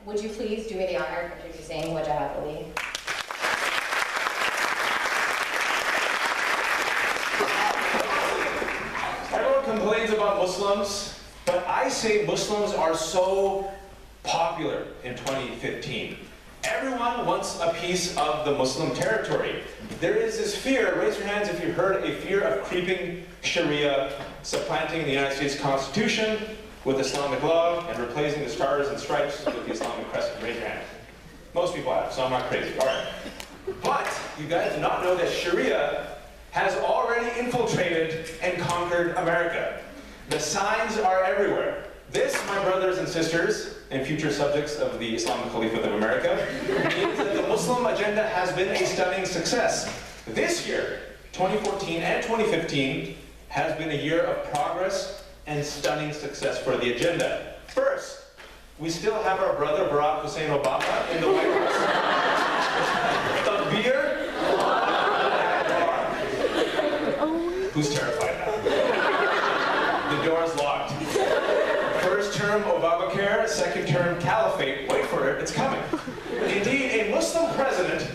would you please do me the honor of introducing Wajahat Ali? Everyone complains about Muslims, but I say Muslims are so popular in 2015. Everyone wants a piece of the Muslim territory. There is this fear, raise your hands if you heard a fear of creeping Sharia, supplanting the United States Constitution with Islamic law and replacing the stars and stripes with the Islamic crescent. Raise your hand. Most people have, so I'm not crazy. All right. But you guys do not know that Sharia has already infiltrated and conquered America. The signs are everywhere. This, my brothers and sisters, and future subjects of the Islamic Caliphate of America, means that the Muslim agenda has been a stunning success. This year, 2014 and 2015, has been a year of progress and stunning success for the agenda. First, we still have our brother Barack Hussein Obama in the White House. The beer. Who's terrified now? The door's locked. First term Obamacare, second term Caliphate. Wait for it, it's coming. Indeed, a Muslim president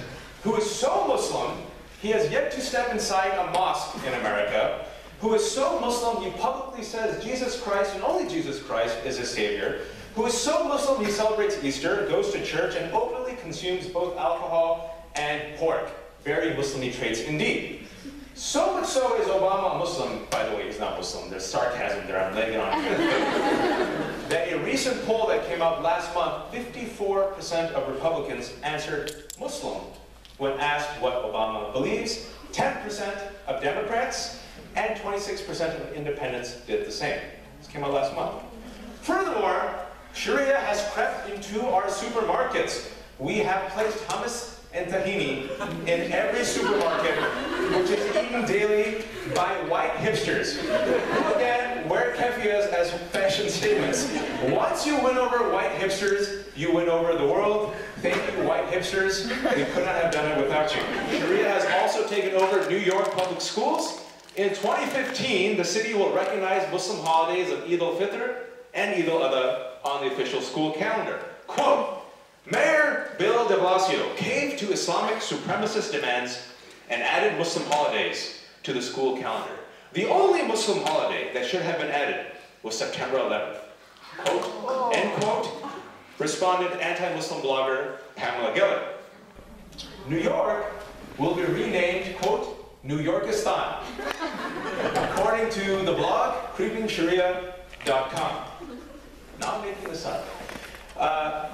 who is so Muslim, he has yet to step inside a mosque in America, who is so Muslim, he publicly says Jesus Christ and only Jesus Christ is his savior, who is so Muslim, he celebrates Easter, goes to church, and openly consumes both alcohol and pork. Very Muslim-y traits indeed. So much so is Obama a Muslim, by the way, he's not Muslim, there's sarcasm there, I'm laying it on you. That a recent poll that came out last month, 54% of Republicans answered Muslim when asked what Obama believes, 10% of Democrats, and 26% of independents did the same. This came out last month. Furthermore, Sharia has crept into our supermarkets. We have placed hummus and tahini in every supermarket, which is eaten daily by white hipsters, who again wear keffiyehs as fashion statements. Once you win over white hipsters, you win over the world. Thank you, white hipsters. We could not have done it without you. Sharia has also taken over New York public schools. In 2015, the city will recognize Muslim holidays of Eid al-Fitr and Eid al-Adha on the official school calendar. Quote, Mayor Bill de Blasio caved to Islamic supremacist demands and added Muslim holidays to the school calendar. The only Muslim holiday that should have been added was September 11th. Quote, end quote, responded anti-Muslim blogger Pamela Gillett. New York will be renamed, quote, New Yorkistan, according to the blog creepingsharia.com. Not making this up.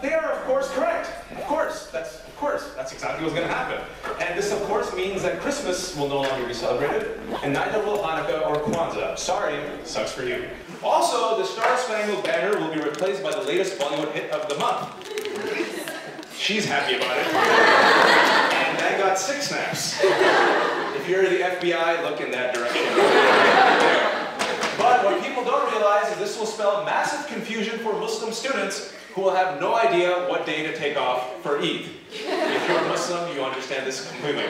They are, of course, correct. Of course, that's exactly what's going to happen. And this, of course, means that Christmas will no longer be celebrated, and neither will Hanukkah or Kwanzaa. Sorry, sucks for you. Also, the Star Spangled Banner will be replaced by the latest Bollywood hit of the month. She's happy about it. And that got 6 snaps. If you're the FBI, look in that direction. But what people don't realize is this will spell massive confusion for Muslim students who will have no idea what day to take off for Eid. If you're a Muslim, you understand this completely.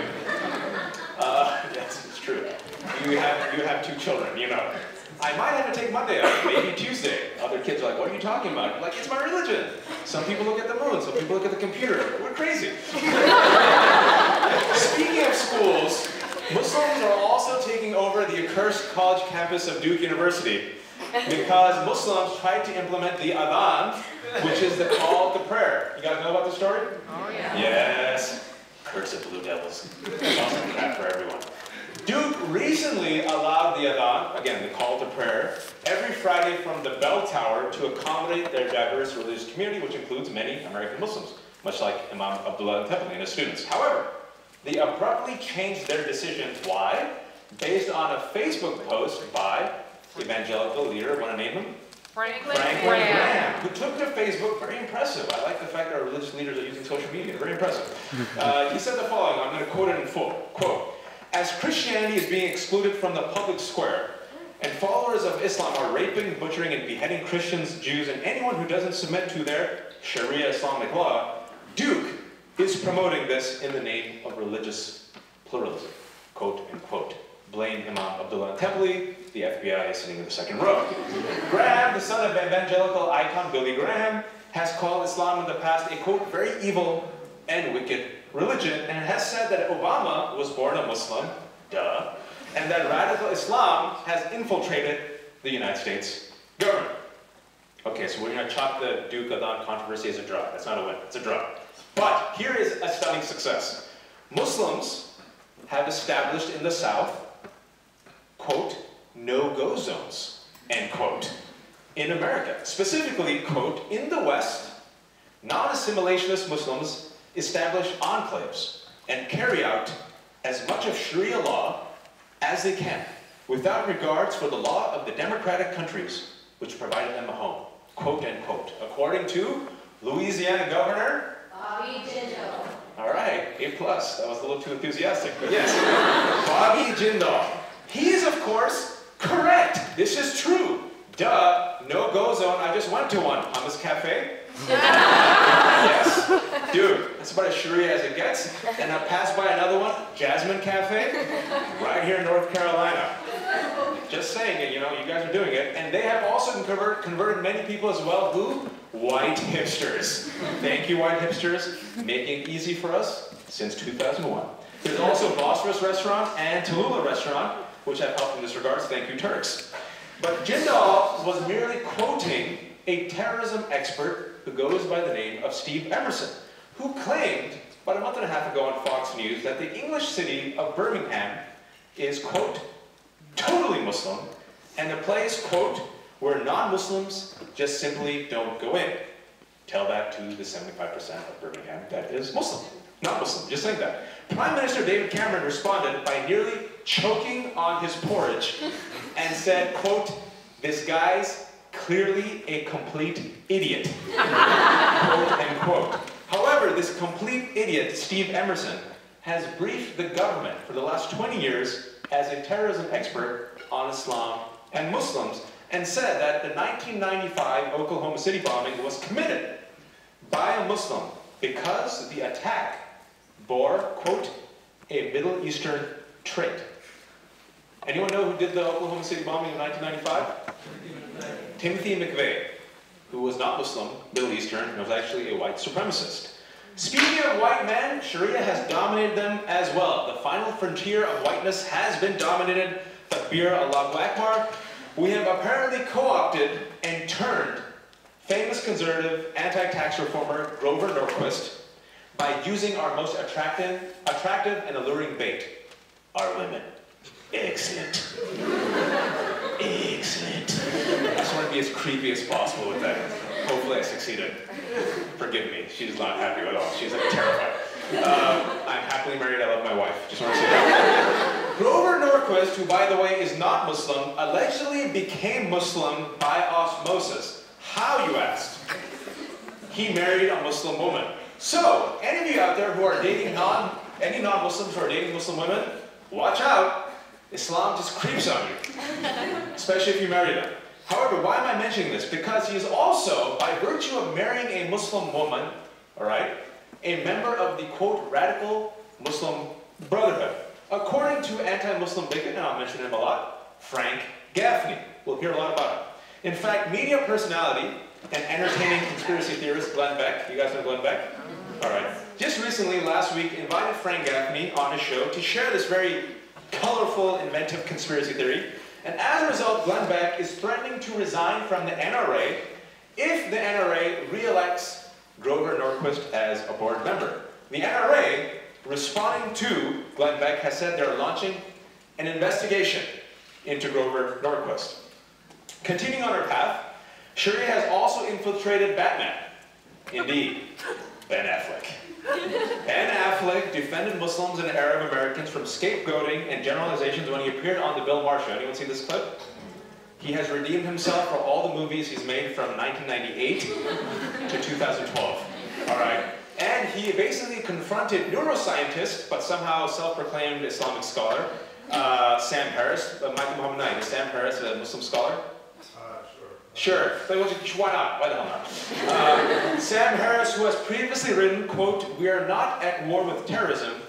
Yes, it's true. You have 2 children, you know. I might have to take Monday off, maybe Tuesday. Other kids are like, what are you talking about? Like, it's my religion. Some people look at the moon, some people look at the computer. We're crazy. Speaking of schools, Muslims are also taking over the accursed college campus of Duke University because Muslims tried to implement the adhan, which is the call to prayer. You guys know about the story? Oh, yeah. Yes. Cursed Blue Devils. Awesome crap for everyone. Duke recently allowed the adhan, again, the call to prayer, every Friday from the bell tower to accommodate their diverse religious community, which includes many American Muslims, much like Imam Abdullah Tepali and his students. However, they abruptly changed their decision. Why? Based on a Facebook post by evangelical leader, want to name him? Franklin Graham, who took to Facebook. Very impressive. I like the fact that our religious leaders are using social media. Very impressive. He said the following, I'm going to quote it in full. Quote, as Christianity is being excluded from the public square, and followers of Islam are raping, butchering, and beheading Christians, Jews, and anyone who doesn't submit to their Sharia Islamic law, Duke is promoting this in the name of religious pluralism. Quote, unquote. Blame Imam Abdullah Tepali, the FBI is sitting in the second row. Graham, the son of evangelical icon Billy Graham, has called Islam in the past a, quote, very evil and wicked religion, and has said that Obama was born a Muslim, duh, and that radical Islam has infiltrated the United States government. Okay, so we're going to chalk the Duke Adan controversy as a draw. That's not a win, it's a draw. But here is a stunning success. Muslims have established in the South, quote, no-go zones, end quote, in America. Specifically, quote, in the West, non-assimilationist Muslims establish enclaves and carry out as much of Sharia law as they can, without regards for the law of the democratic countries which provided them a home, quote, end quote, according to Louisiana Governor Bobby Jindal. All right, A+. That was a little too enthusiastic, but yes. Bobby Jindal. He is, of course, correct. This is true. Duh, no-go zone. I just went to one. Hummus Cafe? Yes. Dude, that's about as Sharia as it gets. And I passed by another one, Jasmine Cafe, right here in North Carolina. Just saying it, you know, you guys are doing it. And they have also converted many people as well. Who? White hipsters. Thank you, white hipsters, making it easy for us since 2001. There's also Bosphorus Restaurant and Tallulah Restaurant, which have helped in this regard. Thank you, Turks. But Jindal was merely quoting a terrorism expert who goes by the name of Steve Emerson, who claimed about a month and a half ago on Fox News that the English city of Birmingham is, quote, totally Muslim, and a place, quote, where non-Muslims just simply don't go in. Tell that to the 75% of Birmingham that is Muslim, not Muslim, just saying that. Prime Minister David Cameron responded by nearly choking on his porridge and said, quote, this guy's clearly a complete idiot, quote, end quote. However, this complete idiot, Steve Emerson, has briefed the government for the last 20 years as a terrorism expert on Islam and Muslims, and said that the 1995 Oklahoma City bombing was committed by a Muslim because the attack bore, quote, a Middle Eastern trait. Anyone know who did the Oklahoma City bombing in 1995? Timothy McVeigh, who was not Muslim, Middle Eastern, and was actually a white supremacist. Speaking of white men, Sharia has dominated them as well. The final frontier of whiteness has been dominated. Takbir Allahu Akbar. We have apparently co-opted and turned famous conservative anti-tax reformer Grover Norquist by using our most attractive and alluring bait, our women. Excellent. Excellent. I just want to be as creepy as possible with that. Hopefully I succeeded. Forgive me, she's not happy at all. She's like terrified. I'm happily married, I love my wife. Just want to say that. Grover Norquist, who by the way is not Muslim, allegedly became Muslim by osmosis. How, you asked? He married a Muslim woman. So, any of you out there who are dating any non-Muslims who are dating Muslim women, watch out. Islam just creeps on you, especially if you marry them. However, why am I mentioning this? Because he is also, by virtue of marrying a Muslim woman, all right, a member of the, quote, radical Muslim Brotherhood. According to anti-Muslim bigot, and I'll mention him a lot, Frank Gaffney. We'll hear a lot about him. In fact, media personality and entertaining conspiracy theorist Glenn Beck, you guys know Glenn Beck? All right. Just recently, last week, invited Frank Gaffney on his show to share this very colorful, inventive conspiracy theory. And as a result, Glenn Beck is threatening to resign from the NRA if the NRA re-elects Grover Norquist as a board member. The NRA, responding to Glenn Beck, has said they're launching an investigation into Grover Norquist. Continuing on our path, Sharia has also infiltrated Batman. Indeed, Ben Affleck. Ben Affleck defended Muslims and Arab Americans from scapegoating and generalizations when he appeared on the Bill Maher show. Anyone see this clip? He has redeemed himself for all the movies he's made from 1998 to 2012. All right? And he basically confronted neuroscientist, but somehow self-proclaimed Islamic scholar, Sam Harris, Michael Muhammad Knight. Is Sam Harris a Muslim scholar? Sure. Why not? Why the hell not? Sam Harris, who has previously written, quote, we are not at war with terrorism,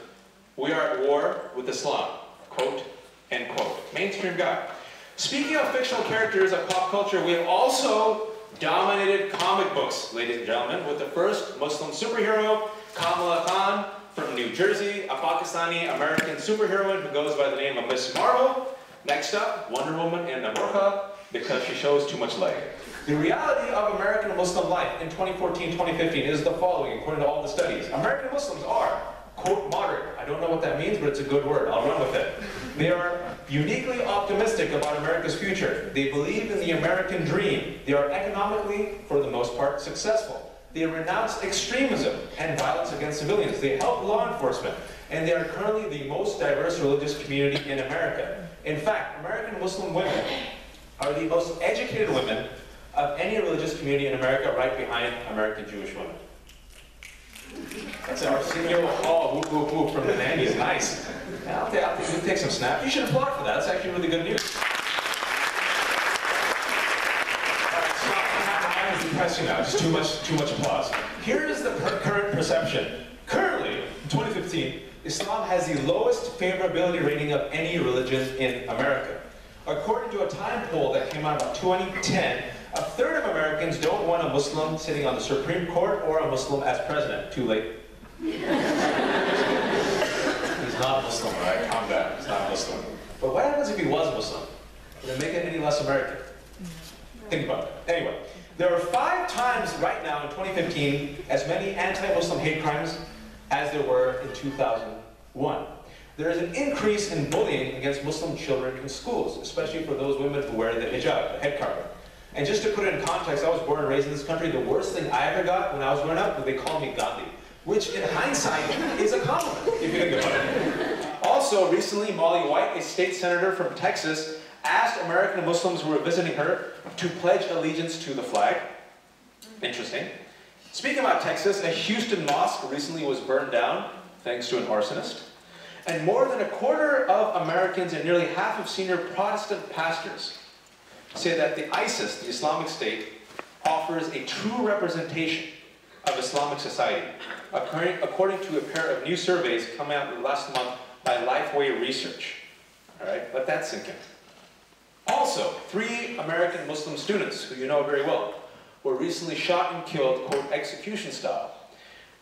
we are at war with Islam, quote, end quote. Mainstream guy. Speaking of fictional characters of pop culture, we have also dominated comic books, ladies and gentlemen, with the first Muslim superhero, Kamala Khan, from New Jersey, a Pakistani-American superheroine who goes by the name of Miss Marvel. Next up, Wonder Woman in the burqa, because she shows too much leg. The reality of American Muslim life in 2014-2015 is the following, according to all the studies. American Muslims are, quote, moderate. I don't know what that means, but it's a good word. I'll run with it. They are uniquely optimistic about America's future. They believe in the American dream. They are economically, for the most part, successful. They renounce extremism and violence against civilians. They help law enforcement. And they are currently the most diverse religious community in America. In fact, American Muslim women are the most educated women of any religious community in America, right behind American Jewish women. That's Arsenio Hall, whoop, whoop, whoop, from the 90s. Nice. I'll take some snaps. You should applaud for that. That's actually really good news. I'm impressing now. Just too much applause. Here is the current perception. Currently, in 2015, Islam has the lowest favorability rating of any religion in America. According to a time poll that came out about 2010, a third of Americans don't want a Muslim sitting on the Supreme Court or a Muslim as president. Too late. He's not Muslim, right? Calm down. He's not Muslim. But what happens if he was Muslim? Would it make it any less American? Think about it. Anyway, there are 5 times right now in 2015 as many anti-Muslim hate crimes as there were in 2001. There is an increase in bullying against Muslim children in schools, especially for those women who wear the hijab, the head covering. And just to put it in context, I was born and raised in this country. The worst thing I ever got when I was growing up was they called me Gandhi, which in hindsight is a compliment, if you think about it. Also, recently, Molly White, a state senator from Texas, asked American Muslims who were visiting her to pledge allegiance to the flag. Interesting. Speaking about Texas, a Houston mosque recently was burned down thanks to an arsonist. And more than a quarter of Americans and nearly half of senior Protestant pastors say that the ISIS, the Islamic State, offers a true representation of Islamic society, according to a pair of new surveys coming out last month by Lifeway Research. All right, let that sink in. Also, 3 American Muslim students, who you know very well, were recently shot and killed, quote, execution style,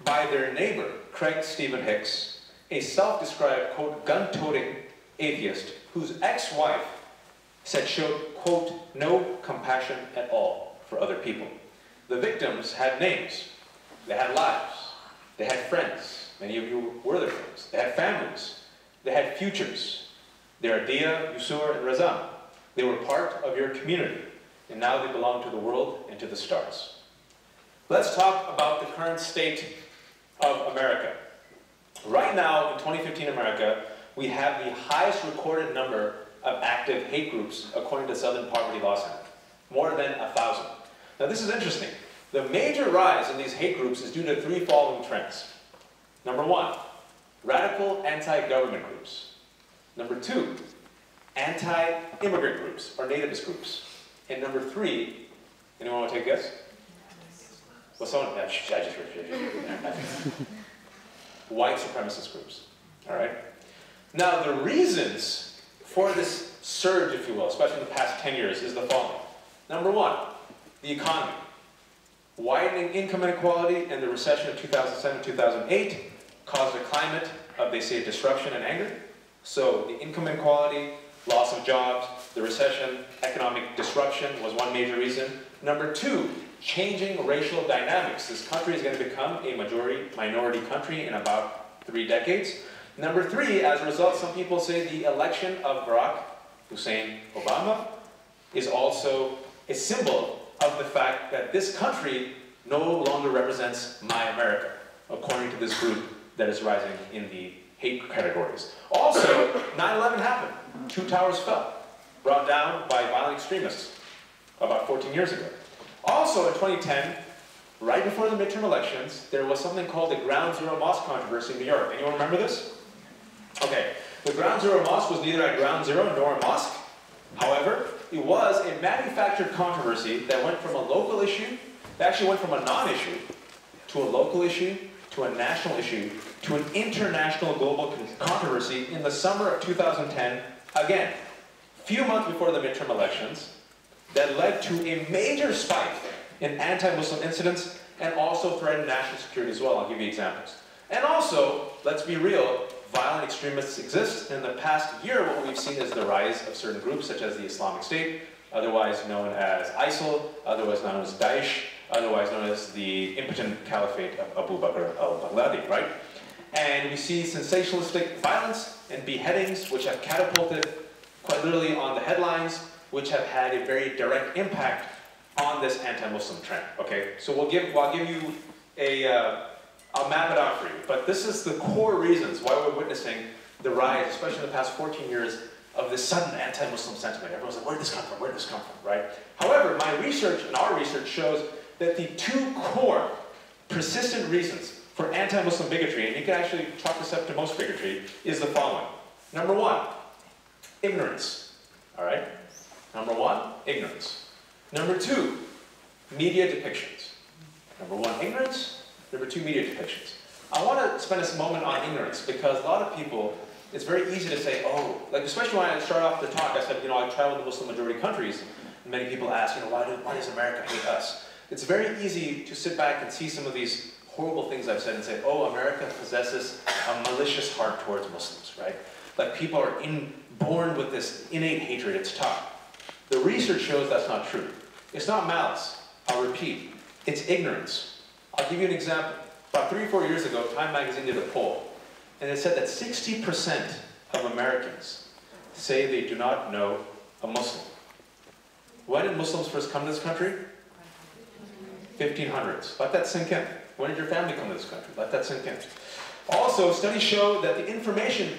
by their neighbor, Craig Stephen Hicks, a self-described, quote, gun-toting atheist whose ex-wife said showed, quote, no compassion at all for other people. The victims had names, they had lives, they had friends, many of you were their friends, they had families, they had futures. They are Dia, Yusur, and Razan. They were part of your community, and now they belong to the world and to the stars. Let's talk about the current state of America. Right now, in 2015 America, we have the highest recorded number of active hate groups according to Southern Poverty Law Center. More than 1,000. Now this is interesting. The major rise in these hate groups is due to 3 following trends. Number 1, radical anti-government groups. Number 2, anti-immigrant groups, or nativist groups. And number 3, anyone want to take a guess? Well, someone, I just heard. White supremacist groups, all right? Now, the reasons for this surge, if you will, especially in the past 10 years, is the following. Number 1, the economy. Widening income inequality and the recession of 2007-2008 caused a climate of, they say, disruption and anger. So the income inequality, loss of jobs, the recession, economic disruption was one major reason. Number 2, changing racial dynamics. This country is going to become a minority country in about 3 decades. Number 3, as a result, some people say the election of Barack Hussein Obama is also a symbol of the fact that this country no longer represents my America, according to this group that is rising in the hate categories. Also, 9/11 happened. 2 towers fell, brought down by violent extremists about 14 years ago. Also, in 2010, right before the midterm elections, there was something called the Ground Zero Mosque controversy in New York. Anyone remember this? Okay, the Ground Zero Mosque was neither a ground zero nor a mosque. However, it was a manufactured controversy that went from a local issue, that actually went from a non-issue, to a local issue, to a national issue, to an international global controversy in the summer of 2010, again, a few months before the midterm elections, that led to a major spike in anti-Muslim incidents and also threaten national security as well. I'll give you examples. And also, let's be real, violent extremists exist. In the past year, what we've seen is the rise of certain groups such as the Islamic State, otherwise known as ISIL, otherwise known as Daesh, otherwise known as the impotent caliphate of Abu Bakr al-Baghdadi, right? And we see sensationalistic violence and beheadings, which have catapulted quite literally on the headlines, which have had a very direct impact on this anti-Muslim trend, okay? So I'll give you I'll map it out for you, but this is the core reasons why we're witnessing the rise, especially in the past 14 years, of this sudden anti-Muslim sentiment. Everyone's like, where did this come from? Where did this come from, right? However, my research and our research shows that the two core persistent reasons for anti-Muslim bigotry, and you can actually chalk this up to most bigotry, is the following. Number one, ignorance, all right? Number one, ignorance. Number two, media depictions. Number one, ignorance. Number two, media depictions. I want to spend a moment on ignorance because a lot of people, it's very easy to say, oh, like especially when I started off the talk, I said, you know, I traveled to Muslim majority countries, and many people ask, you know, why does America hate us? It's very easy to sit back and see some of these horrible things I've said and say, oh, America possesses a malicious heart towards Muslims, right? Like people are born with this innate hatred, it's taught. The research shows that's not true. It's not malice, I'll repeat, it's ignorance. I'll give you an example. About 3 or 4 years ago, Time magazine did a poll, and it said that 60% of Americans say they do not know a Muslim. When did Muslims first come to this country? 1500s. Let that sink in. When did your family come to this country? Let that sink in. Also, studies show that the information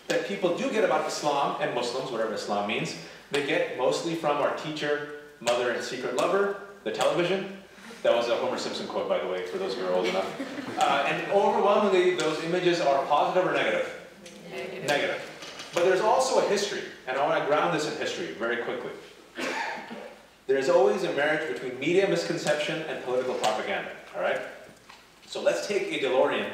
that people do get about Islam and Muslims, whatever Islam means, they get mostly from our teacher, mother, and secret lover, the television. That was a Homer Simpson quote, by the way, for those who are old enough. And overwhelmingly, those images are positive or negative? Negative. But there's also a history, and I want to ground this in history very quickly. There's always a marriage between media misconception and political propaganda, all right? So let's take a DeLorean.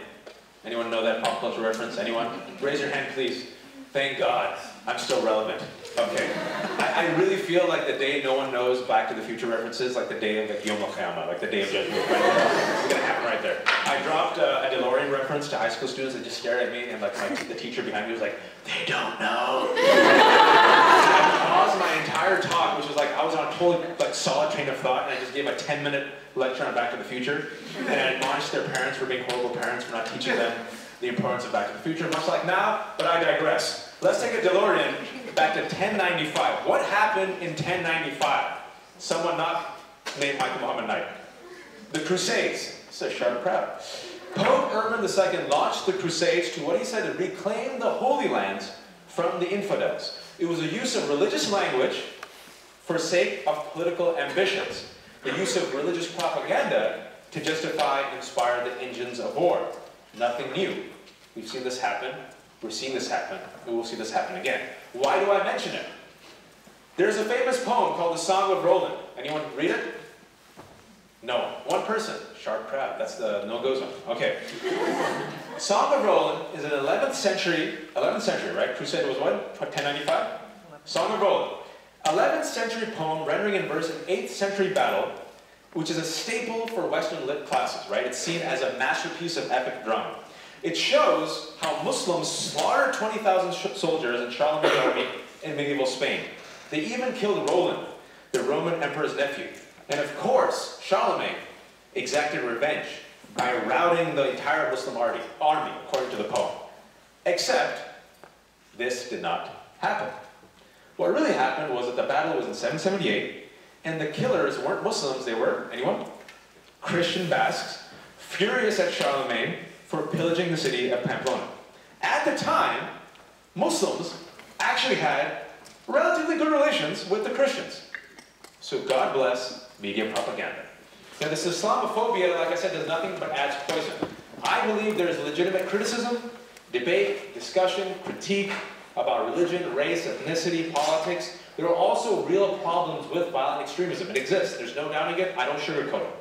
Anyone know that pop culture reference? Anyone? Raise your hand, please. Thank God, I'm still relevant. Okay. I really feel like the day no one knows Back to the Future references, like the day of Yom Al-Qiyamah, like the day of judgment. It's gonna happen right there. I dropped a DeLorean reference to high school students that just stared at me, and like the teacher behind me was like, they don't know. I paused my entire talk, which was like, I was on a totally like solid train of thought, and I just gave a 10-minute lecture on Back to the Future, and I admonished their parents for being horrible parents for not teaching them the importance of Back to the Future, much like now, but I digress. Let's take a DeLorean back to 1095. What happened in 1095? Someone not named Michael Muhammad Knight. The Crusades. It's a sharp crowd. Pope Urban II launched the Crusades to what he said to reclaim the Holy Lands from the infidels. It was a use of religious language for sake of political ambitions. The use of religious propaganda to justify and inspire the engines of war. Nothing new. We've seen this happen. We're seeing this happen, and we'll see this happen again. Why do I mention it? There's a famous poem called The Song of Roland. Anyone read it? No. One person. Sharp crowd. That's the no-go zone. Okay. Song of Roland is an 11th century, right? Crusade was what? 1095? Song of Roland. 11th century poem rendering in verse an 8th century battle, which is a staple for Western lit classes, right? It's seen as a masterpiece of epic drama. It shows how Muslims slaughtered 20,000 soldiers in Charlemagne's army in medieval Spain. They even killed Roland, the Roman emperor's nephew. And of course, Charlemagne exacted revenge by routing the entire Muslim army, according to the poem. Except, this did not happen. What really happened was that the battle was in 778, and the killers weren't Muslims, they were, anyone? Christian Basques, furious at Charlemagne for pillaging the city of Pamplona. At the time, Muslims actually had relatively good relations with the Christians. So God bless media propaganda. Now this Islamophobia, like I said, does nothing but adds poison. I believe there's legitimate criticism, debate, discussion, critique about religion, race, ethnicity, politics. There are also real problems with violent extremism. It exists. There's no doubting it. I don't sugarcoat it.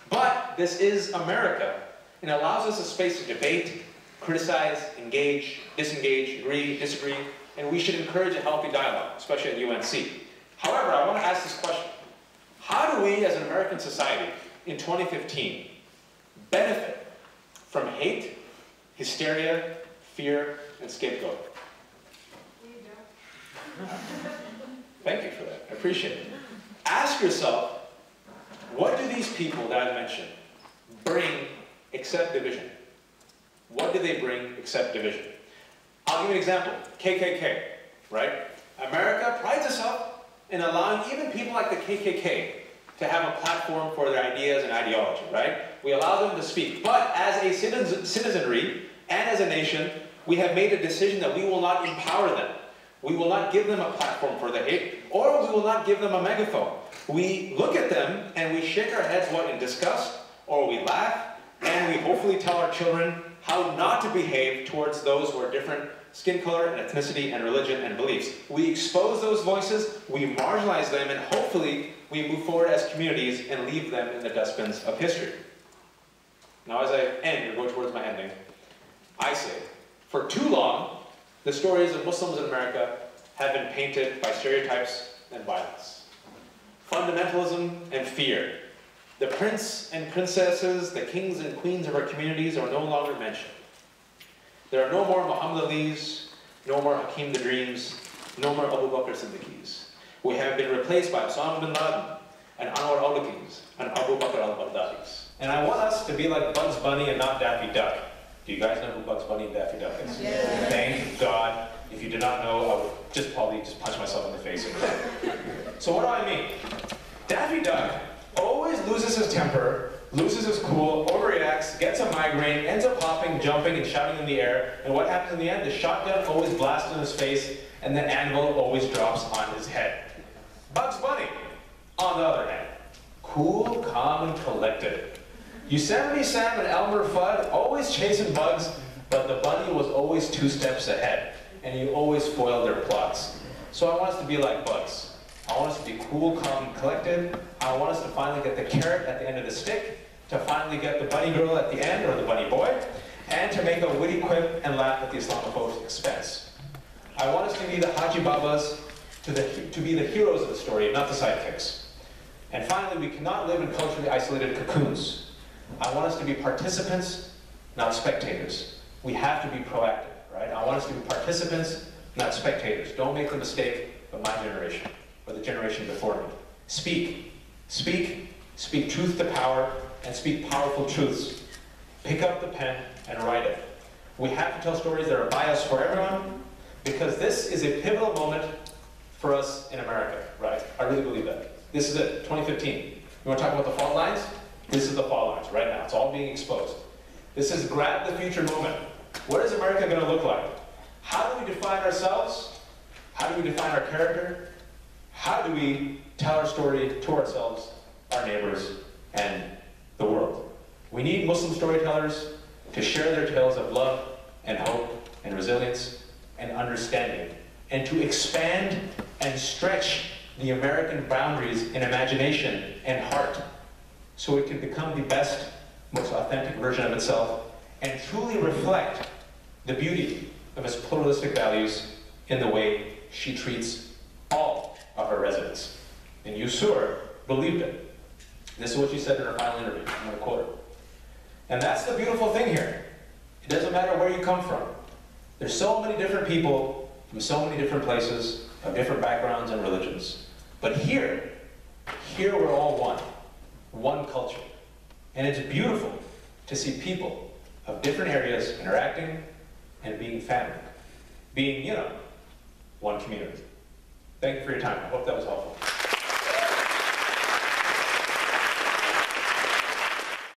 But this is America. And it allows us a space to debate, criticize, engage, disengage, agree, disagree, and we should encourage a healthy dialogue, especially at UNC. However, I want to ask this question. How do we, as an American society, in 2015, benefit from hate, hysteria, fear, and scapegoat? Thank you for that. I appreciate it. Ask yourself, what do these people that I mentioned bring except division? What do they bring except division? I'll give you an example. KKK, right? America prides itself in allowing even people like the KKK to have a platform for their ideas and ideology, right? We allow them to speak. But as a citizenry and as a nation, we have made a decision that we will not empower them. We will not give them a platform for the hate, or we will not give them a megaphone. We look at them and we shake our heads, what, in disgust, or we laugh, and we hopefully tell our children how not to behave towards those who are different skin color and ethnicity and religion and beliefs. We expose those voices, we marginalize them, and hopefully we move forward as communities and leave them in the dustbins of history. Now as I end, or go towards my ending, I say, for too long, the stories of Muslims in America have been painted by stereotypes and violence. Fundamentalism and fear. The prince and princesses, the kings and queens of our communities are no longer mentioned. There are no more Muhammad Alis, no more Hakim the Dreams, no more Abu Bakr Siddiqis. We have been replaced by Osama bin Laden and Anwar al-Awlakis and Abu Bakr al-Baghdadis. And I want us to be like Bugs Bunny and not Daffy Duck. Do you guys know who Bugs Bunny and Daffy Duck is? Yeah. Thank God. If you did not know, I would probably punch myself in the face. So what do I mean? Daffy Duck always loses his temper, loses his cool, overreacts, gets a migraine, ends up hopping, jumping, and shouting in the air. And what happens in the end? The shotgun always blasts in his face, and the anvil always drops on his head. Bugs Bunny, on the other hand, cool, calm, and collected. Yosemite Sam and Elmer Fudd always chasing bugs, but the bunny was always 2 steps ahead, and you always foiled their plots. So I want us to be like bugs. I want us to be cool, calm, and collected. I want us to finally get the carrot at the end of the stick, to finally get the bunny girl at the end, or the bunny boy, and to make a witty quip and laugh at the Islamophobes' expense. I want us to be the Haji Babas, to be the heroes of the story, not the sidekicks. And finally, we cannot live in culturally isolated cocoons. I want us to be participants, not spectators. We have to be proactive, right? I want us to be participants, not spectators. Don't make the mistake of my generation, or the generation before me. Speak. Speak. Speak truth to power, and speak powerful truths. Pick up the pen and write it. We have to tell stories that are biased for everyone, because this is a pivotal moment for us in America, right? I really believe that. This is it, 2015. You want to talk about the fault lines? This is the fault lines right now. It's all being exposed. This is grab the future moment. What is America going to look like? How do we define ourselves? How do we define our character? How do we tell our story to ourselves, our neighbors, and the world? We need Muslim storytellers to share their tales of love and hope and resilience and understanding, and to expand and stretch the American boundaries in imagination and heart, so it can become the best, most authentic version of itself and truly reflect the beauty of its pluralistic values in the way she treats all of her residents. And Yusur believed it. This is what she said in her final interview. I'm going to quote her. And that's the beautiful thing here. It doesn't matter where you come from. There's so many different people from so many different places, of different backgrounds and religions. But here we're all one culture. And it's beautiful to see people of different areas interacting and being family. Being, one community. Thank you for your time. I hope that was helpful.